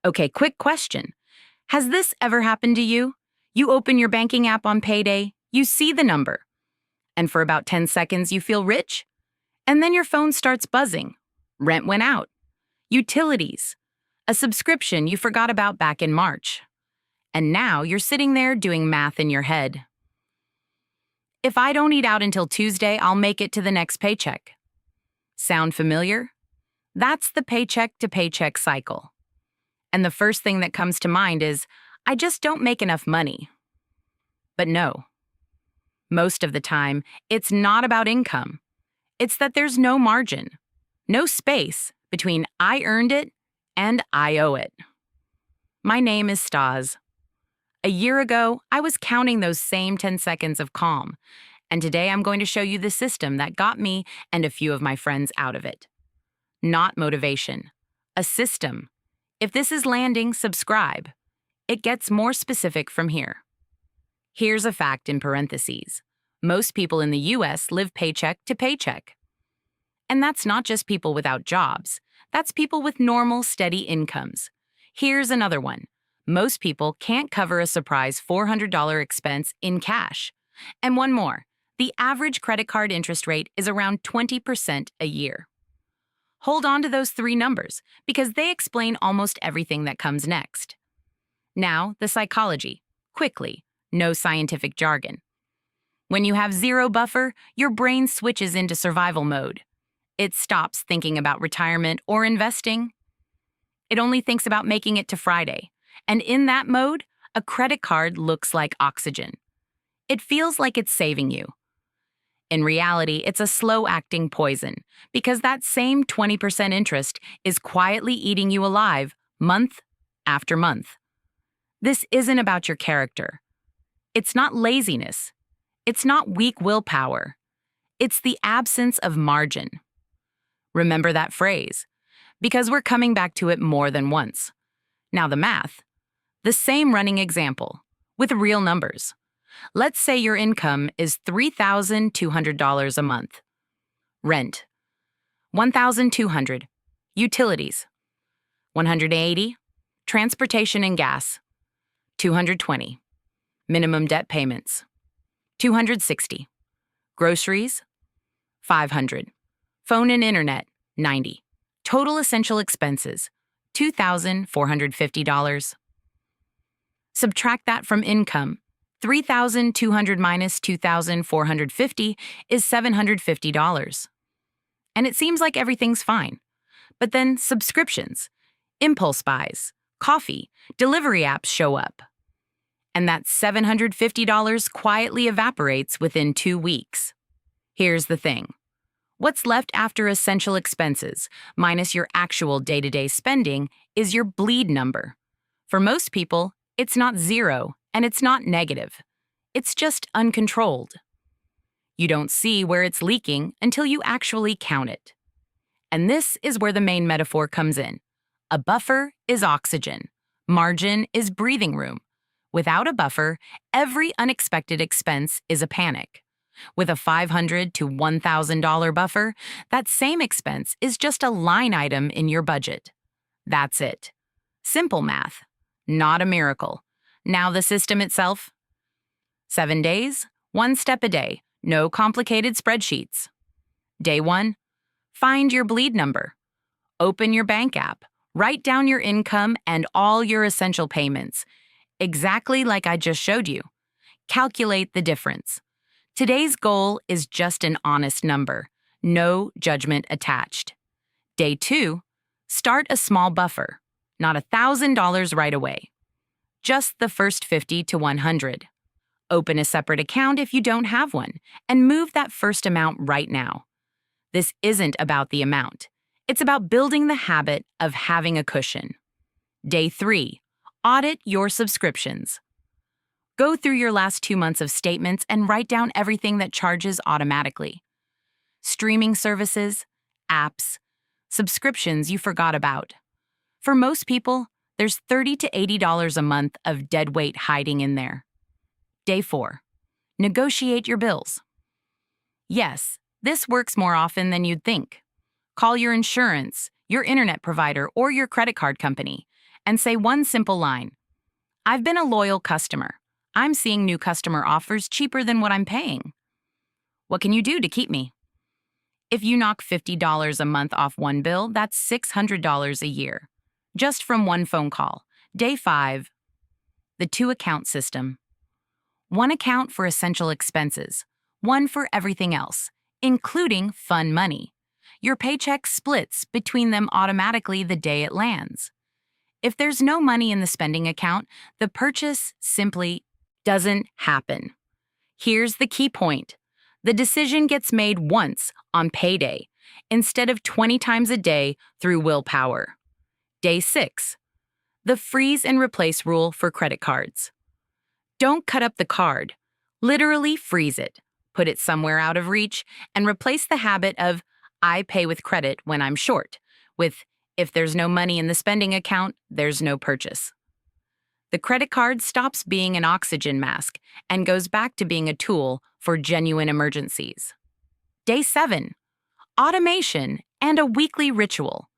Okay, quick question. Has this ever happened to you? You open your banking app on payday, you see the number, and for about 10 seconds you feel rich, and then your phone starts buzzing. Rent went out. Utilities. A subscription you forgot about back in March. And now you're sitting there doing math in your head. If I don't eat out until Tuesday, I'll make it to the next paycheck. Sound familiar? That's the paycheck to paycheck cycle. And the first thing that comes to mind is, I just don't make enough money. But no. Most of the time, it's not about income. It's that there's no margin, no space between I earned it and I owe it. My name is Stas. A year ago, I was counting those same 10 seconds of calm, and today I'm going to show you the system that got me and a few of my friends out of it. Not motivation, a system. If this is landing, subscribe. It gets more specific from here. Here's a fact in parentheses. Most people in the US live paycheck to paycheck. And that's not just people without jobs. That's people with normal, steady incomes. Here's another one. Most people can't cover a surprise $400 expense in cash. And one more. The average credit card interest rate is around 20% a year. Hold on to those three numbers, because they explain almost everything that comes next. Now, the psychology. Quickly, no scientific jargon. When you have zero buffer, your brain switches into survival mode. It stops thinking about retirement or investing. It only thinks about making it to Friday. And in that mode, a credit card looks like oxygen. It feels like it's saving you. In reality, it's a slow-acting poison, because that same 20% interest is quietly eating you alive month after month. This isn't about your character. It's not laziness. It's not weak willpower. It's the absence of margin. Remember that phrase, because we're coming back to it more than once. Now the math. The same running example, with real numbers. Let's say your income is $3,200 a month. Rent, $1,200. Utilities, $180. Transportation and gas, $220. Minimum debt payments, $260. Groceries, $500. Phone and internet, $90. Total essential expenses, $2,450. Subtract that from income. 3,200 minus 2,450 is $750. And it seems like everything's fine. But then subscriptions, impulse buys, coffee, delivery apps show up. And that $750 quietly evaporates within 2 weeks. Here's the thing. What's left after essential expenses, minus your actual day-to-day spending, is your bleed number. For most people, it's not zero, and it's not negative. It's just uncontrolled. You don't see where it's leaking until you actually count it. And this is where the main metaphor comes in. A buffer is oxygen. Margin is breathing room. Without a buffer, every unexpected expense is a panic. With a $500 to $1,000 buffer, that same expense is just a line item in your budget. That's it. Simple math. Not a miracle. Now the system itself? 7 days, 1 step a day, no complicated spreadsheets. Day 1, find your bleed number. Open your bank app, write down your income and all your essential payments, exactly like I just showed you. Calculate the difference. Today's goal is just an honest number, no judgment attached. Day 2, start a small buffer, not $1,000 right away. Just the first 50 to 100. Open a separate account if you don't have one, and move that first amount right now. This isn't about the amount. It's about building the habit of having a cushion. Day 3, audit your subscriptions. Go through your last 2 months of statements and write down everything that charges automatically. Streaming services, apps, subscriptions you forgot about. For most people, there's $30 to $80 a month of dead weight hiding in there. Day 4, negotiate your bills. Yes, this works more often than you'd think. Call your insurance, your internet provider, or your credit card company and say one simple line. I've been a loyal customer. I'm seeing new customer offers cheaper than what I'm paying. What can you do to keep me? If you knock $50 a month off one bill, that's $600 a year. Just from one phone call. Day 5. The two-account system. One account for essential expenses, one for everything else, including fun money. Your paycheck splits between them automatically the day it lands. If there's no money in the spending account, the purchase simply doesn't happen. Here's the key point. The decision gets made once on payday, instead of 20 times a day through willpower. Day 6. The freeze and replace rule for credit cards. Don't cut up the card. Literally freeze it. Put it somewhere out of reach and replace the habit of I pay with credit when I'm short with if there's no money in the spending account, there's no purchase. The credit card stops being an oxygen mask and goes back to being a tool for genuine emergencies. Day 7. Automation and a weekly ritual.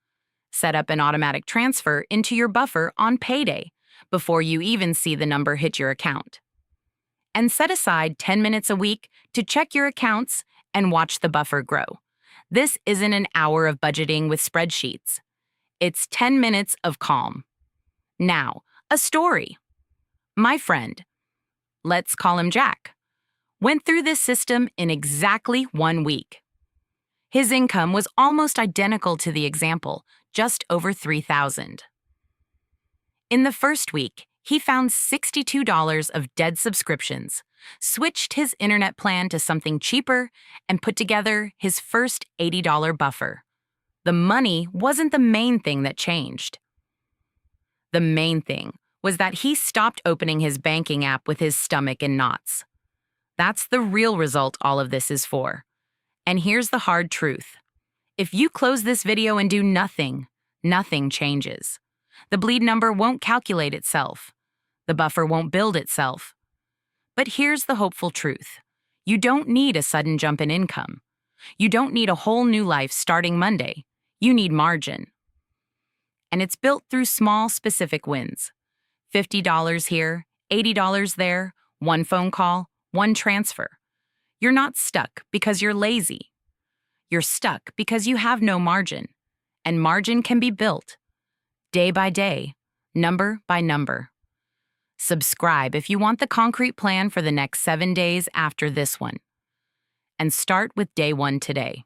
Set up an automatic transfer into your buffer on payday before you even see the number hit your account. And set aside 10 minutes a week to check your accounts and watch the buffer grow. This isn't an hour of budgeting with spreadsheets. It's 10 minutes of calm. Now, a story. My friend, let's call him Jack, went through this system in exactly 1 week. His income was almost identical to the example, just over $3,000. In the first week, he found $62 of dead subscriptions, switched his internet plan to something cheaper, and put together his first $80 buffer. The money wasn't the main thing that changed. The main thing was that he stopped opening his banking app with his stomach in knots. That's the real result all of this is for. And here's the hard truth. If you close this video and do nothing, nothing changes. The bleed number won't calculate itself. The buffer won't build itself. But here's the hopeful truth. You don't need a sudden jump in income. You don't need a whole new life starting Monday. You need margin. And it's built through small, specific wins. $50 here, $80 there, one phone call, one transfer. You're not stuck because you're lazy. You're stuck because you have no margin. And margin can be built day by day, number by number. Subscribe if you want the concrete plan for the next 7 days after this one. And start with day 1 today.